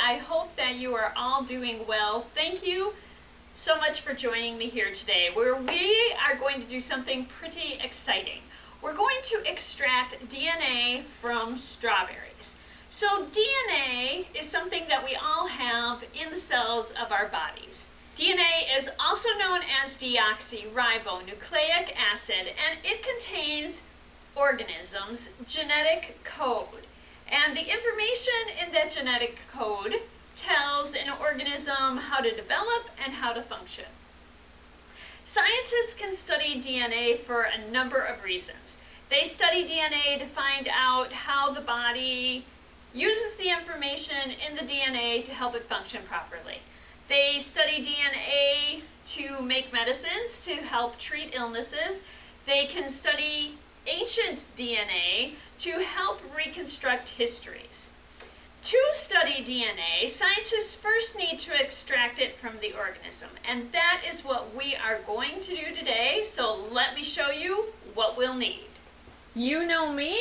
I hope that you are all doing well. Thank you so much for joining me here today, where we are going to do something pretty exciting. We're going to extract DNA from strawberries. So DNA is something that we all have in the cells of our bodies. DNA is also known as deoxyribonucleic acid, and it contains organisms' genetic code. And the information in that genetic code tells an organism how to develop and how to function. Scientists can study DNA for a number of reasons. They study DNA to find out how the body uses the information in the DNA to help it function properly. They study DNA to make medicines to help treat illnesses. They can study ancient DNA to help reconstruct histories. To study DNA, scientists first need to extract it from the organism, and that is what we are going to do today, so let me show you what we'll need. You know me,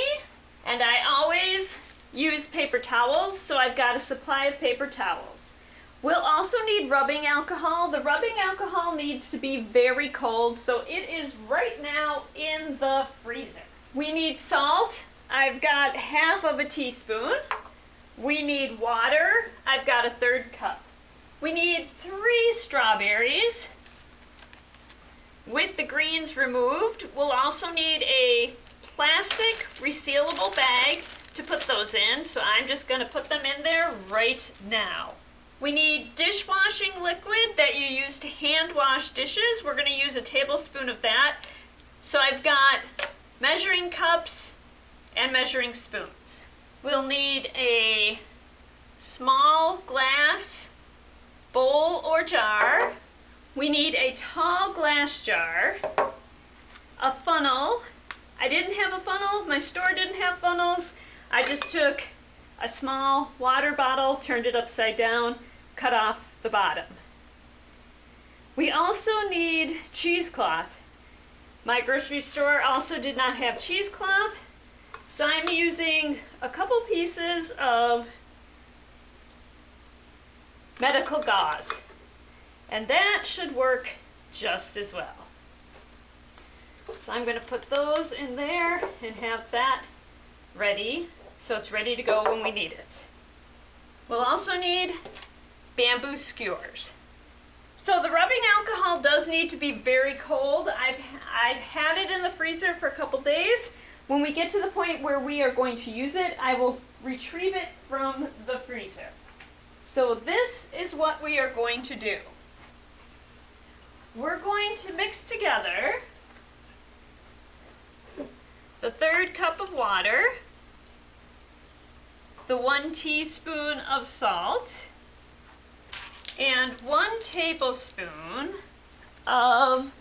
and I always use paper towels, so I've got a supply of paper towels. We'll also need rubbing alcohol. The rubbing alcohol needs to be very cold, so it is right now in the freezer. We need salt. I've got half of a teaspoon. We need water. I've got a 1/3 cup. We need 3 strawberries with the greens removed. We'll also need a plastic resealable bag to put those in, so I'm just going to put them in there right now. We need dishwashing liquid that you use to hand wash dishes. We're going to use a tablespoon of that. So I've got measuring cups and measuring spoons. We'll need a small glass bowl or jar. We need a tall glass jar, a funnel. I didn't have a funnel. My store didn't have funnels. I just took a small water bottle, turned it upside down, cut off the bottom. We also need cheesecloth. My grocery store also did not have cheesecloth, so I'm using a couple pieces of medical gauze, and that should work just as well. So I'm going to put those in there and have that ready, so it's ready to go when we need it. We'll also need bamboo skewers. So the rubbing alcohol does need to be very cold. I've had it in the freezer for a couple days. When we get to the point where we are going to use it, I will retrieve it from the freezer. So this is what we are going to do. We're going to mix together the 1/3 cup of water, the 1 teaspoon of salt, and 1 tablespoon of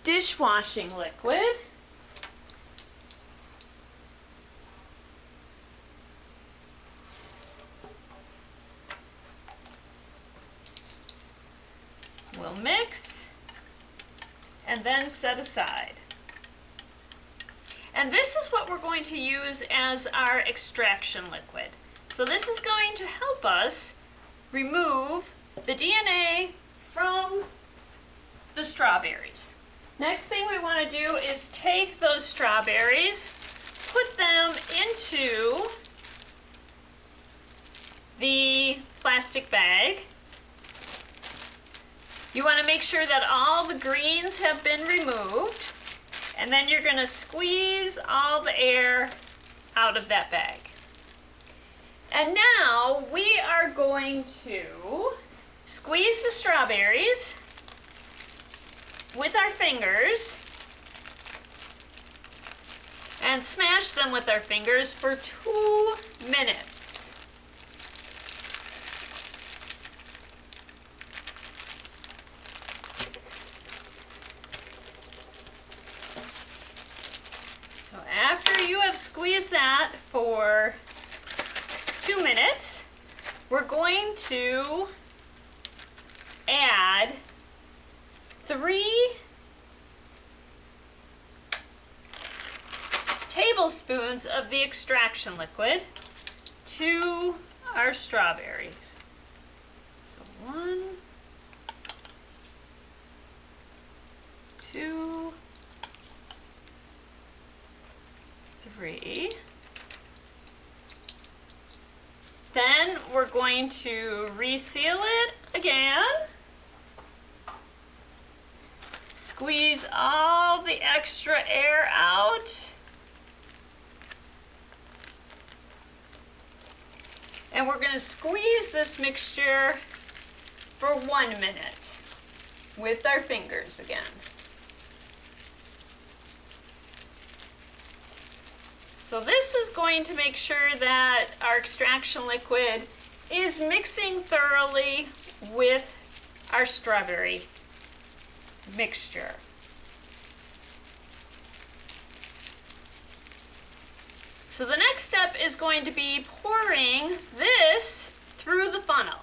dishwashing liquid. We'll mix and then set aside. And this is what we're going to use as our extraction liquid. So this is going to help us remove the DNA from the strawberries. Next thing we want to do is take those strawberries, put them into the plastic bag. You want to make sure that all the greens have been removed, and then you're going to squeeze all the air out of that bag. And now we are going to squeeze the strawberries with our fingers and smash them with our fingers for 2 minutes. So after you have squeezed that for 2 minutes, we're going to add 3 tablespoons of the extraction liquid to our strawberries. So 1, 2, 3. Then we're going to reseal it again. Squeeze all the extra air out. And we're going to squeeze this mixture for 1 minute with our fingers again. So this is going to make sure that our extraction liquid is mixing thoroughly with our strawberry mixture. So the next step is going to be pouring this through the funnel.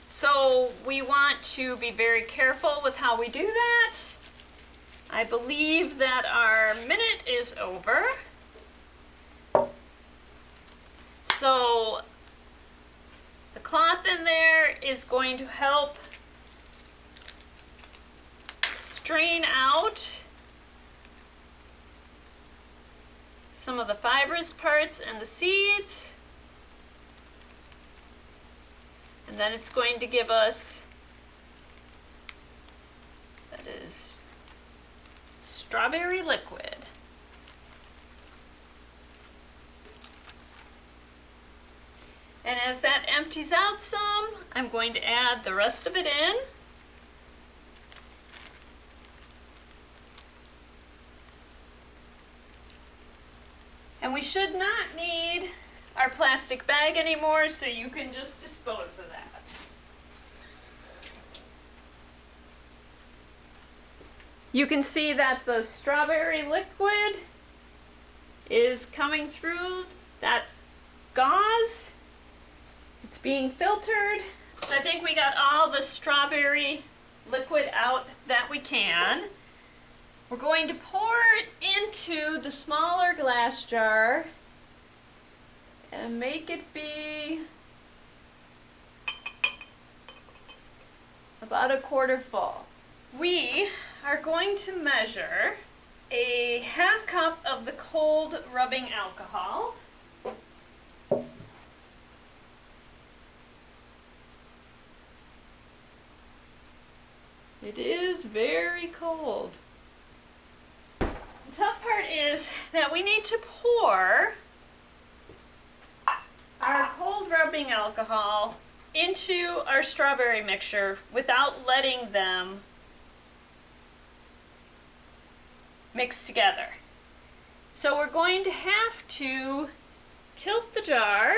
So we want to be very careful with how we do that. I believe that our minute is over. So the cloth in there is going to help strain out some of the fibrous parts and the seeds. And then it's going to give us, that is, strawberry liquid. And as that empties out some, I'm going to add the rest of it in. And we should not need our plastic bag anymore, so you can just dispose of that. You can see that the strawberry liquid is coming through that gauze. It's being filtered. So I think we got all the strawberry liquid out that we can. We're going to pour it into the smaller glass jar and make it be about a quarter full. We are going to measure a half cup of the cold rubbing alcohol. It is very cold. The tough part is that we need to pour our cold rubbing alcohol into our strawberry mixture without letting them mix together. So we're going to have to tilt the jar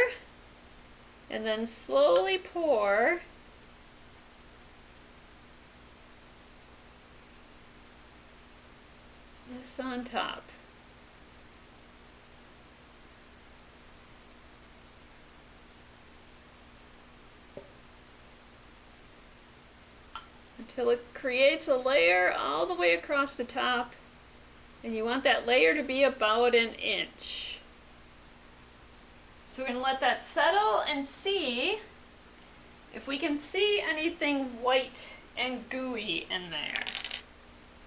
and then slowly pour this on top. Until it creates a layer all the way across the top, and you want that layer to be about 1 inch. So we're going to let that settle and see if we can see anything white and gooey in there.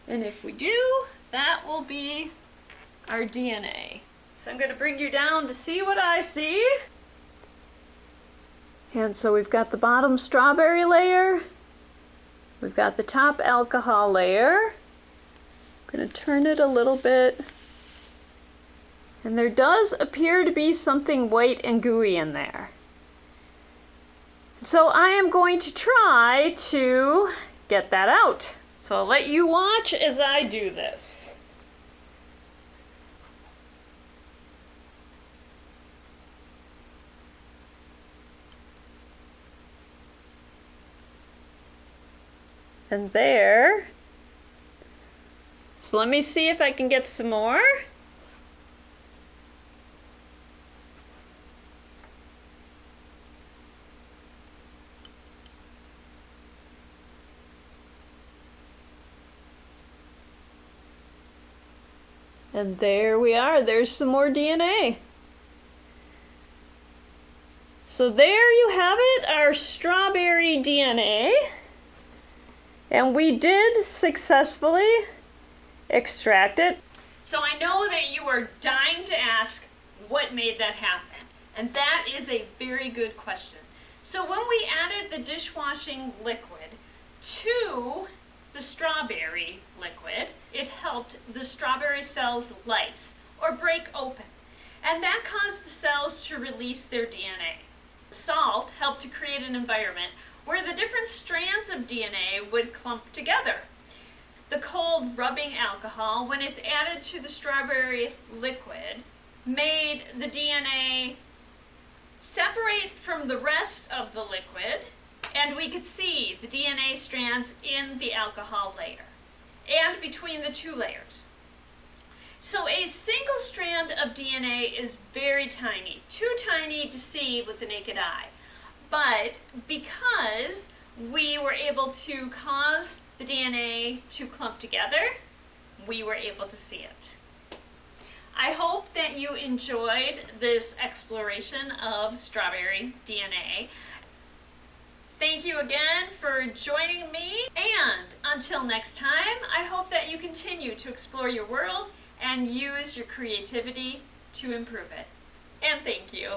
And if we do, that will be our DNA. So I'm going to bring you down to see what I see. And so we've got the bottom strawberry layer. We've got the top alcohol layer. I'm going to turn it a little bit. And there does appear to be something white and gooey in there. So I am going to try to get that out. So I'll let you watch as I do this. And there. So let me see if I can get some more. And there we are. There's some more DNA. So there you have it, our strawberry DNA. And we did successfully extract it. So I know that you are dying to ask what made that happen. And that is a very good question. So when we added the dishwashing liquid to the strawberry liquid, it helped the strawberry cells lyse or break open. And that caused the cells to release their DNA. Salt helped to create an environment where the different strands of DNA would clump together. The cold rubbing alcohol, when it's added to the strawberry liquid, made the DNA separate from the rest of the liquid, and we could see the DNA strands in the alcohol layer and between the two layers. So a single strand of DNA is very tiny, too tiny to see with the naked eye. But because we were able to cause the DNA to clump together, we were able to see it. I hope that you enjoyed this exploration of strawberry DNA. Thank you again for joining me, and until next time, I hope that you continue to explore your world and use your creativity to improve it. And thank you.